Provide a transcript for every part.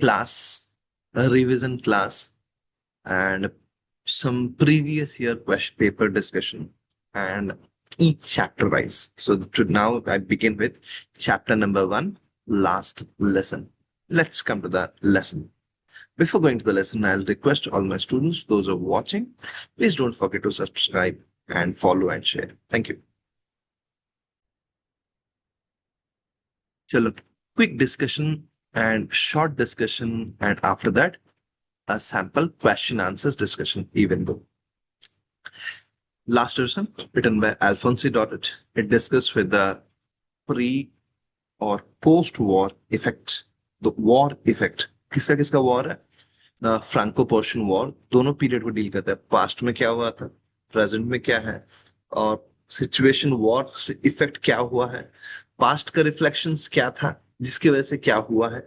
class, a revision class, and some previous year question paper discussion, and each chapter wise. So now I begin with chapter number 1, last lesson. Let's come to the lesson. Before going to the lesson, I'll request all my students, those who are watching, please don't forget to subscribe and follow and share. Thank you. Chalo, quick discussion and short discussion, and after that, a sample question answers discussion, even though. Last lesson, written by Alphonse Daudet, it discussed with the pre or post-war effect, the war effect. किसका किसका war है ना? Franco Persian war, दोनों period को deal करता है। Past में क्या हुआ था, प्रेजेंट में क्या है, और सिचुएशन वॉर से इफेक्ट क्या हुआ है, पास्ट का रिफ्लेक्शंस क्या था जिसकी वजह से क्या हुआ है।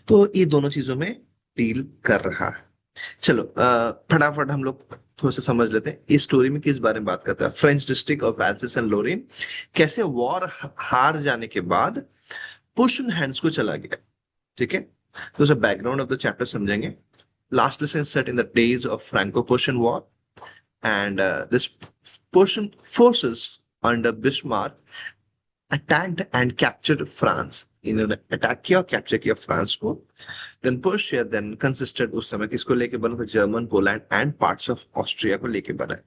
तो ये दोनों चीजों में डील कर रहा है। चलो फटाफट हम लोग थोड़ा सा समझ लेते हैं इस स्टोरी में किस बारे में बात करता है। French district of Alsace and Lorraine कैसे वॉर हार जाने के बाद पुशन हैंड्स को चला गया। ठीक है, तो उसे बैकग्राउंड ऑफ द चैप्टर समझेंगे। Last lesson set in the days of Franco Persian war and this Persian forces under Bismarck attacked and captured France. इन्होंने अटैक किया और कैप्चर किया फ्रांस को। देन पर्शिया देन कंसिस्टेड, उस समय किसको लेके बना था? German, Poland and parts of Austria को लेके बना है।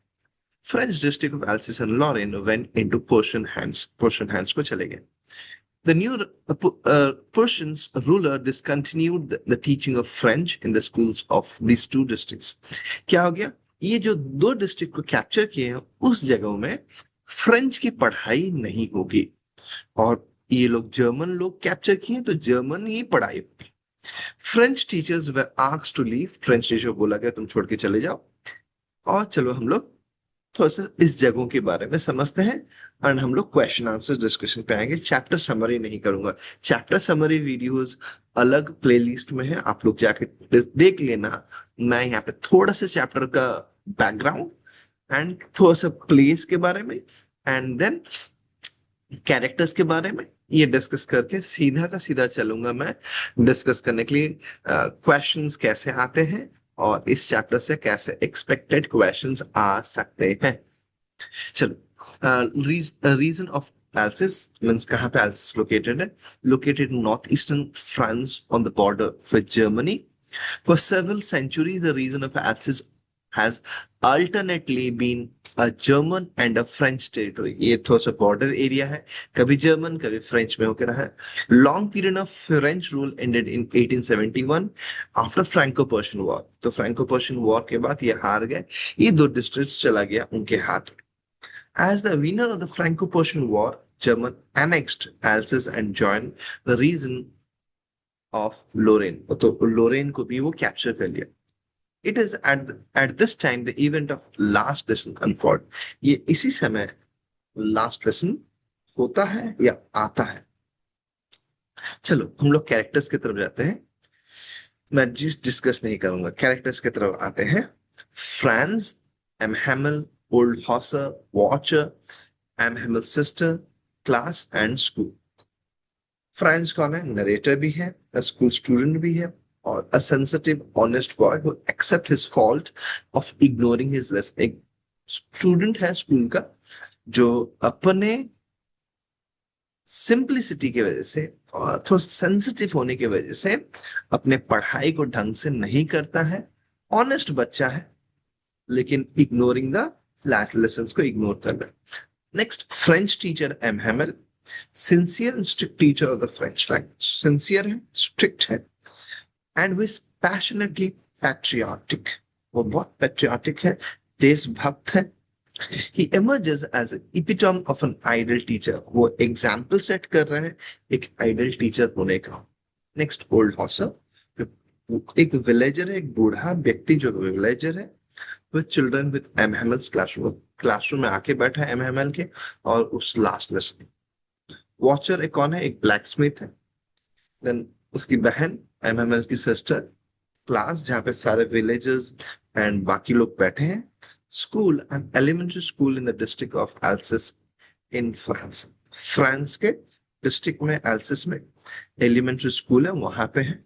French district of Alsace and Lorraine went into Prussian hands को चले गए। The new Persians ruler discontinued the teaching of French in the schools of these two districts. क्या हो गया? ये जो दो डिस्ट्रिक्ट को कैप्चर किए हैं उस जगहों में फ्रेंच की पढ़ाई नहीं होगी, और ये लोग जर्मन लोग कैप्चर किए तो जर्मन ही पढ़ाई होगी। French teachers were asked to leave, French teacher बोला गया तुम छोड़ के चले जाओ। और चलो हम लोग थोड़ा सा इस जगहों के बारे में समझते हैं, एंड हम लोग क्वेश्चन आंसर डिस्कशन पे आएंगे। चैप्टर समरी नहीं करूंगा, चैप्टर समरी वीडियोस अलग प्लेलिस्ट में है, आप लोग जाके देख लेना। मैं यहाँ पे थोड़ा सा चैप्टर का बैकग्राउंड एंड थोड़ा सा प्लेस के बारे में एंड देन कैरेक्टर्स के बारे में ये डिस्कस करके सीधा का सीधा चलूंगा मैं डिस्कस करने के लिए क्वेश्चंस कैसे आते हैं और इस चैप्टर से कैसे एक्सपेक्टेड क्वेश्चंस आ सकते हैं। चलो, रीजन ऑफ एल्सिस मीन्स कहाँ पे एल्सिस लोकेटेड है? Located north eastern France on the border with Germany. For several centuries, the region of Alsace has alternately been a German and a French territory. ये थोड़ा सा border area है, कभी German कभी French में होकर रहा है। Long period of French rule ended in 1871 after Franco Persian war. तो फ्रैंको पर्शियन वॉर के बाद ये हार गए, ये दो डिस्ट्रिक्ट चला गया उनके हाथ में। As the winner of the Franco-Prussian War, German annexed Alsace and joined the region of Lorraine, तो लोरेन को भी वो कैप्चर कर लिया। It is at this time the event of last lesson unfold. ये इसी समय लास्ट लेसन होता है या आता है। चलो हम लोग कैरेक्टर्स की तरफ जाते हैं, मैं डिस्कस नहीं करूंगा, कैरेक्टर्स की तरफ आते हैं। Franz, M Hamel, old Hauser, Wachter, M Hamel sister, class and school. Franz कौन है? नरेटर भी है, स्कूल स्टूडेंट भी है, और a sensitive honest boy who accept his fault of ignoring his lesson. एक स्टूडेंट है स्कूल का जो अपने सिंपलिसिटी की वजह से और थोड़ा सेंसिटिव होने की वजह से अपने पढ़ाई को ढंग से नहीं करता है। ऑनेस्ट बच्चा है लेकिन इग्नोरिंग द लेसन्स को इग्नोर कर रहा है। Next, French teacher M Hamel, sincere and strict teacher of the French language. Sincere है, स्ट्रिक्ट है, एंड विज पैशनेटली पैट्रियाटिक, वो बहुत पैट्रियाटिक है, देशभक्त है। He emerges as an epitome of an ideal teacher, वो एग्जाम्पल सेट कर रहा है एक आइडल टीचर होने का। नेक्स्ट, ओल्ड हॉसर, एक विलेजर है, एक बूढ़ा व्यक्ति जो विलेजर है, with children with M Hamel's classroom में आके बैठा है एम हैमल के और उस लास्ट लेसन। वॉचर एक कौन है? एक ब्लैक स्मिथ है। देन उसकी बहन एम हैमल की सिस्टर, क्लास जहाँ पे सारे विलेजर्स एंड बाकी लोग बैठे हैं। School, an elementary school in the district of Alsace in France. France के डिस्ट्रिक्ट में एल्सिस में एलिमेंट्री स्कूल है, वहां पे है।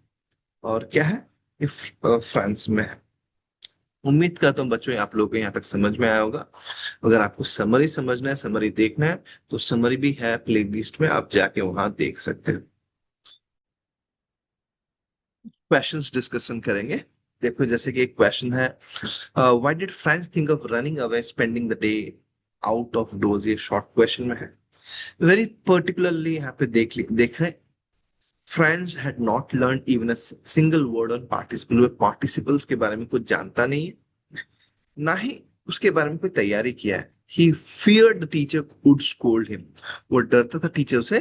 और क्या है, ये फ्रांस में है। उम्मीद करता हूँ बच्चों आप लोगों को यहाँ तक समझ में आया होगा। अगर आपको समरी समझना है, समरी देखना है, तो समरी भी है प्ले लिस्ट में, आप जाके वहां देख सकते हैं। क्वेश्चंस डिस्कशन करेंगे। देखो जैसे कि एक क्वेश्चन है, why did friends think of running away spending the day out of doors, ये शॉर्ट क्वेश्चन में है। वेरी पर्टिकुलरली यहाँ पे देखें, friends had not learn even a single word on participle, participles के बारे में कुछ जानता नहीं है, ना ही उसके बारे में कोई तैयारी किया है। He feared the teacher would scold him, वो डरता था टीचर उसे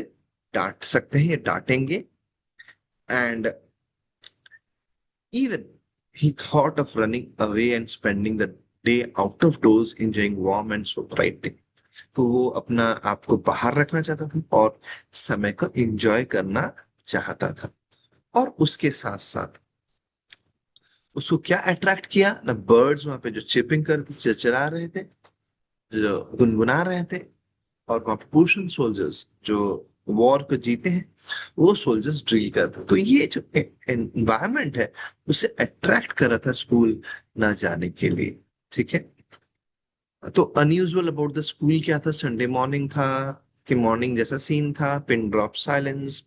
डांट सकते हैं या डांटेंगे। And even he thought of running away and spending the day out of doors enjoying warm and so bright day. तो वो अपना आप को बाहर रखना चाहता था और समय को एंजॉय करना चाहता था। और उसके साथ साथ उसको क्या अट्रैक्ट किया ना, बर्ड्स वहां पे जो चिपिंग करते चरचरा रहे थे, जो गुनगुना रहे थे, और वहां पे पुरुषन सोल्जर्स जो वॉर पे जीते हैं, वो सोल्जर्स ड्रिल करते हैं। तो ये जो एनवायरमेंट है उसे अट्रैक्ट कर रहा था स्कूल ना जाने के लिए। ठीक है। तो अनयूजुअल अबाउट द स्कूल क्या था, संडे मॉर्निंग था कि मॉर्निंग जैसा सीन था, pin drop silence,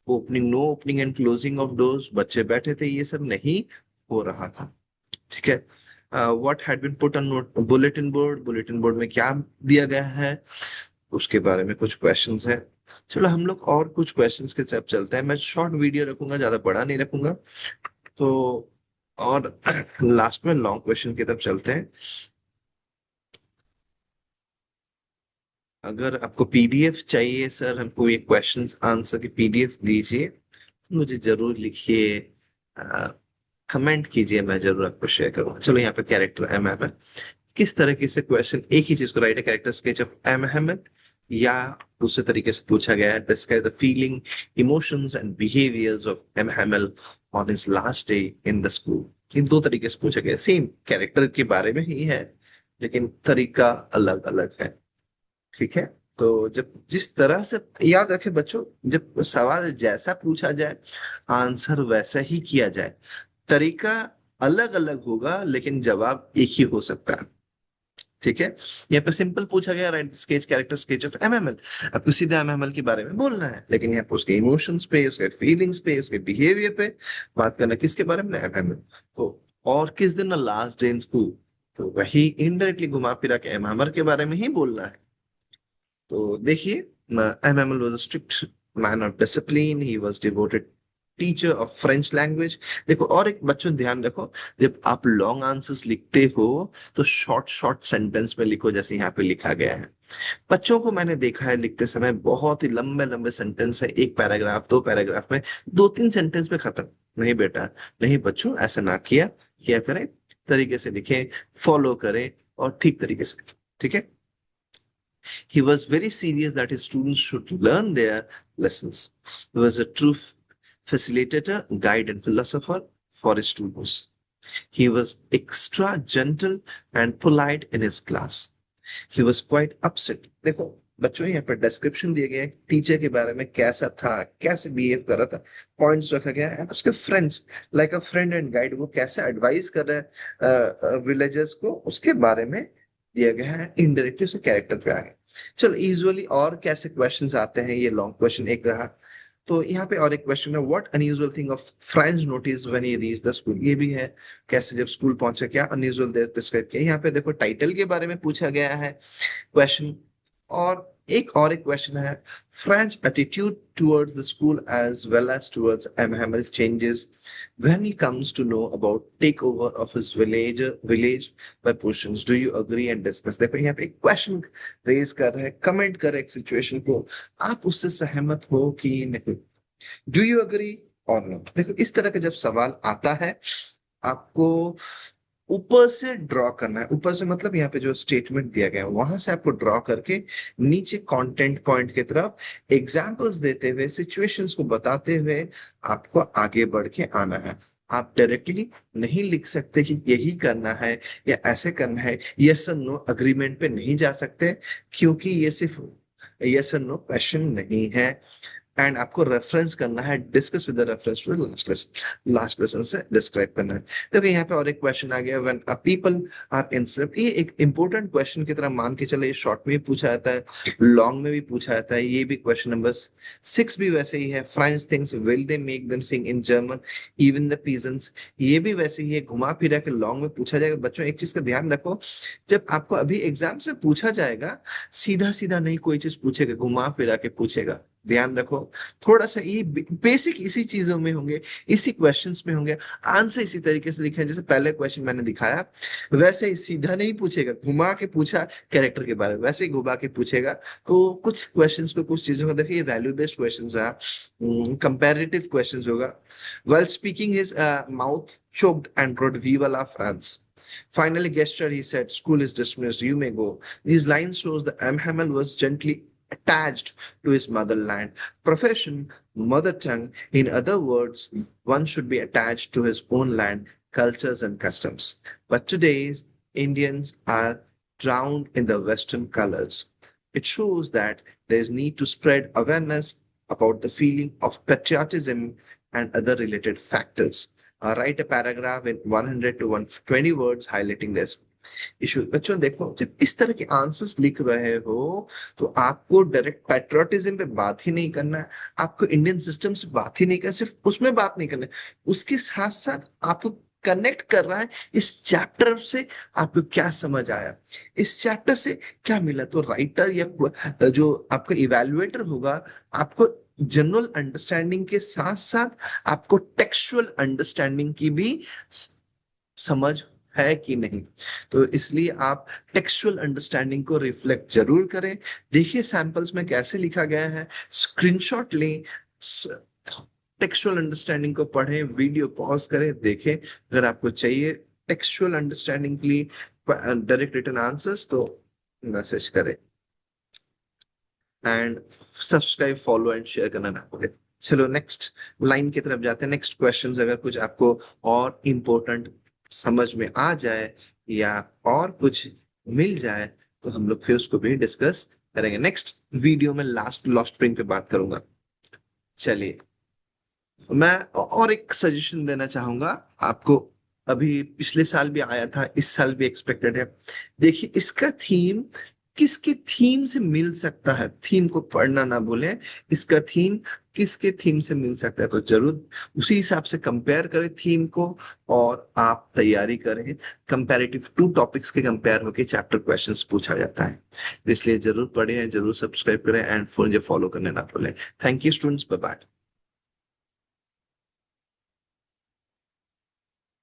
opening no opening and closing of doors, बच्चे बैठे थे, ये सब नहीं हो रहा था। ठीक है। What had been put on bulletin board, bulletin board में क्या दिया गया है, उसके बारे में कुछ क्वेश्चंस है। चलो हम लोग और कुछ क्वेश्चंस के साथ चलते हैं, मैं शॉर्ट वीडियो रखूंगा, ज्यादा बड़ा नहीं रखूंगा। तो और लास्ट में लॉन्ग क्वेश्चन की तरफ चलते हैं। अगर आपको पीडीएफ चाहिए सर, हमको ये क्वेश्चंस आंसर की पीडीएफ दीजिए, तो मुझे जरूर लिखिए, कमेंट कीजिए, मैं जरूर आपको शेयर करूंगा। चलो यहाँ पे कैरेक्टर एम एम है, किस तरीके से क्वेश्चन एक ही चीज को राइट है, character sketch of M Hamel, या दूसरे तरीके से पूछा गया है, describe the feeling, emotions and behaviours of M Hamel on his last day in the school. इन दो तरीके से पूछा गया, सेम कैरेक्टर के बारे में ही है, लेकिन तरीका अलग अलग है। ठीक है। तो जब जिस तरह से, याद रखे बच्चों, जब सवाल जैसा पूछा जाए आंसर वैसा ही किया जाए, तरीका अलग अलग होगा लेकिन जवाब एक ही हो सकता है। ठीक है। यहाँ पे सिंपल पूछा गया, right sketch character sketch of MML, आपको सीधा एमएमएल के बारे में बोलना है, लेकिन यहाँ पे उसके इमोशंस पे, उसके फीलिंग्स पे, उसके बिहेवियर पे बात करना, किसके बारे में, एमएमएल। तो और किस दिन लास्ट डे इन स्कूल, तो वही इनडायरेक्टली घुमा फिरा के एमएमएल के बारे में ही बोलना है। तो देखिए, MML was a strict man of discipline, he was devoted teacher of French language. देखो और एक बच्चों ध्यान रखो, जब आप लॉन्ग आंसर्स लिखते हो तो शॉर्ट शॉर्ट सेंटेंस में लिखो, जैसे यहाँ पे लिखा गया है। बच्चों को मैंने देखा है लिखते समय बहुत ही लंबे लंबे सेंटेंस है, एक पैराग्राफ दो पैराग्राफ में, दो तीन सेंटेंस में खत्म। नहीं बेटा, नहीं बच्चों, ऐसा ना किया करें, तरीके से लिखें, फॉलो करें और ठीक तरीके से लिखें। ठीक है। He was very serious that his students should learn their lessons. He was a true facilitator, guide, and philosopher for his students. He was extra gentle and polite in his class. He was quite upset. देखो बच्चों, यहाँ पर description दिया गया है teacher के बारे में, कैसा था, कैसे बिहेव कर रहा था, पॉइंट्स रखा गया है, उसके friends, like a friend and guide, वो कैसे एडवाइस कर रहा है विलेजर्स को, उसके बारे में दिया गया है। इनडायरेक्टली उसके कैरेक्टर पे आ गया। चलो यूजुअली और कैसे क्वेश्चंस आते हैं, ये लॉन्ग क्वेश्चन एक रहा। तो यहाँ पे और एक क्वेश्चन है, what unusual thing of friends notice when he reach the school, ये भी है, कैसे जब स्कूल पहुंचा क्या अनयूजुअल डिस्क्राइब किया। यहाँ पे देखो टाइटल के बारे में पूछा गया है क्वेश्चन। और एक क्वेश्चन है, French attitude towards the school as well as towards M Hamel changes when he comes to know about takeover of his village by Persians. Do you agree and discuss? देखो यहाँ पे एक question raise कर रहा है, comment कर एक situation को, आप उससे सहमत हो कि नहीं, डू यू अग्री और नो। देखो इस तरह का जब सवाल आता है, आपको ऊपर से ड्रॉ करना है, ऊपर से मतलब यहाँ पे जो स्टेटमेंट दिया गया है वहां से आपको ड्रॉ करके नीचे कंटेंट पॉइंट की तरफ एग्जांपल्स देते हुए, सिचुएशंस को बताते हुए आपको आगे बढ़ के आना है। आप डायरेक्टली नहीं लिख सकते कि यही करना है या ऐसे करना है, यस और नो अग्रीमेंट पे नहीं जा सकते, क्योंकि ये सिर्फ यस और नो क्वेश्चन नहीं है। एंड आपको रेफरेंस करना है, discuss with the reference to the last lesson से डिस्क्राइब करना है। देखो यहाँ पे और एक क्वेश्चन आ गया, when a people are insult, ये एक इंपॉर्टेंट क्वेश्चन की तरह मान के चले, ये शॉर्ट में भी पूछा जाता है, लॉन्ग में भी पूछा जाता है। ये भी क्वेश्चन नंबर 6 भी वैसे ही है, French things will they make them sing in German even the peasants, ये भी वैसे ही है, घुमा फिरा के लॉन्ग में पूछा जाएगा। बच्चों एक चीज का ध्यान रखो, जब आपको अभी एग्जाम से पूछा जाएगा, सीधा सीधा नहीं कोई चीज पूछेगा, घुमा फिरा के पूछेगा, ध्यान रखो। थोड़ा सा ये बेसिक इसी चीजों में होंगे, इसी क्वेश्चंस में होंगे, आंसर इसी तरीके से लिखे हैं जैसे पहले क्वेश्चन मैंने दिखाया, वैसे ही सीधा नहीं पूछेगा, घुमा के पूछा कैरेक्टर के बारे में, वैसे ही घुमा के पूछेगा। तो कुछ क्वेश्चंस को, कुछ चीजों को देखिए, ये वैल्यू बेस्ड क्वेश्चंस है, कंपैरेटिव क्वेश्चंस होगा। while speaking his mouth choked and wrote viva la France. Finally gestured, he said, school is dismissed, you may go. These lines shows that M. Hamel was gently attached to his motherland, profession, mother tongue. In other words, one should be attached to his own land, cultures and customs. But today's Indians are drowned in the Western colors. It shows that there is need to spread awareness about the feeling of patriotism and other related factors. Write a paragraph in 100 to 120 words highlighting this issue. बच्चों देखो, जब इस तरह के answers लिख रहे हो तो आपको डायरेक्ट पैट्रियोटिज्म पे बात ही नहीं करना है, आपको इंडियन सिस्टम से बात ही नहीं करना, सिर्फ उसमें बात नहीं करना है, उसके साथ साथ आपको कनेक्ट कर रहा है इस चैप्टर से, आपको क्या समझ आया, इस चैप्टर से क्या मिला। तो राइटर या जो आपका इवेल्युएटर होगा, आपको जनरल अंडरस्टैंडिंग के साथ साथ आपको टेक्सचुअल अंडरस्टैंडिंग की भी समझ है कि नहीं। तो इसलिए आप टेक्सचुअल अंडरस्टैंडिंग को रिफ्लेक्ट जरूर करें। देखिए सैंपल्स में कैसे लिखा गया है, स्क्रीनशॉट लें, टेक्सचुअल अंडरस्टैंडिंग को पढ़ें, वीडियो पॉज करें, देखें। अगर आपको चाहिए टेक्सचुअल अंडरस्टैंडिंग के लिए डायरेक्ट रिटन आंसर्स तो मैसेज करें, and subscribe, follow and share करना ना भूलें। चलो नेक्स्ट लाइन की तरफ जाते हैं। नेक्स्ट क्वेश्चंस अगर कुछ आपको और इम्पोर्टेंट समझ में आ जाए या और कुछ मिल जाए तो हम लोग फिर उसको भी डिस्कस करेंगे। नेक्स्ट वीडियो में लास्ट लॉस्ट स्प्रिंग पे बात करूंगा। चलिए, मैं और एक सजेशन देना चाहूंगा आपको, अभी पिछले साल भी आया था, इस साल भी एक्सपेक्टेड है। देखिए इसका थीम किसके थीम से मिल सकता है, थीम को पढ़ना ना भूलें, इसका थीम किसके थीम से मिल सकता है, तो जरूर उसी हिसाब से कंपेयर करें थीम को और आप तैयारी करें। कंपैरेटिव 2 टॉपिक्स के कंपेयर होके चैप्टर क्वेश्चंस पूछा जाता है, इसलिए जरूर पढ़ें, जरूर सब्सक्राइब करें एंड मुझे फॉलो करने ना भूलें। Thank you students, bye bye.